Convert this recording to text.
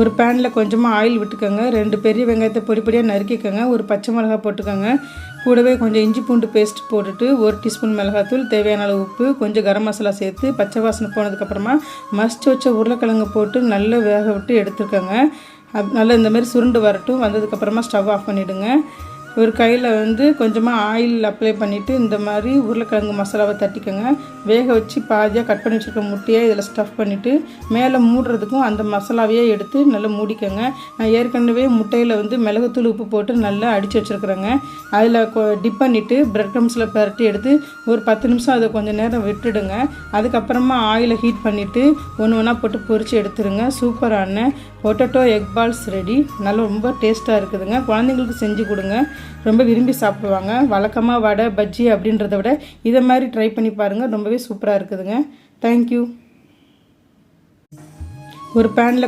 ஒரு பேனில் கொஞ்சமாக ஆயில் விட்டுக்கோங்க. 2 பெரிய வெங்காயத்தை பொடி பொடியாக நறுக்கிக்கோங்க. ஒரு பச்சை மிளகாய் போட்டுக்கோங்க. கூடவே கொஞ்சம் இஞ்சி பூண்டு பேஸ்ட் போட்டுட்டு 1 டீஸ்பூன் மிளகாத்தூள், தேவையான அளவு உப்பு, கொஞ்சம் கரம் மசாலா சேர்த்து பச்சை வாசனை போனதுக்கப்புறமா மசிச்சு வச்ச உருளைக்கிழங்கு போட்டு நல்லா வேக விட்டு எடுத்துக்கோங்க. நல்லா இந்தமாரி சுருண்டு வரட்டும். வந்ததுக்கப்புறமா ஸ்டவ் ஆஃப் பண்ணிவிடுங்க. ஒரு கையில் கொஞ்சமாக ஆயில் அப்ளை பண்ணிவிட்டு இந்த மாதிரி உருளைக்கிழங்கு மசாலாவை தட்டிக்கோங்க. வேக வச்சு பாதியாக கட் பண்ணி வச்சுருக்க முட்டையை இதில் ஸ்டஃப் பண்ணிவிட்டு மேலே மூடுறதுக்கும் அந்த மசாலாவையே எடுத்து நல்லா மூடிக்கோங்க. நான் ஏற்கனவே முட்டையில் மிளகுத்தூள் உப்பு போட்டு நல்லா அடித்து வச்சுருக்குறேங்க. அதில் டிப் பண்ணிவிட்டு ப்ரெட் க்ரம்ஸில் பரட்டி எடுத்து ஒரு 10 நிமிஷம் அதை கொஞ்சம் நேரம் விட்டுடுங்க. அதுக்கப்புறமா ஆயிலை ஹீட் பண்ணிவிட்டு ஒன்று ஒன்றா போட்டு பொரித்து எடுத்துருங்க. சூப்பரான பொட்டேட்டோ எக் பால்ஸ் ரெடி. நல்லா ரொம்ப டேஸ்ட்டாக இருக்குதுங்க. குழந்தைங்களுக்கு செஞ்சு கொடுங்க, ரொம்ப விரும்பி சாப்பிடுவாங்க. வழக்கமாக வடை பஜ்ஜி அப்படின்றத விட இதை மாதிரி ட்ரை பண்ணி பாருங்கள், ரொம்பவே சூப்பராக இருக்குதுங்க. தேங்க்யூ. ஒரு பேனில்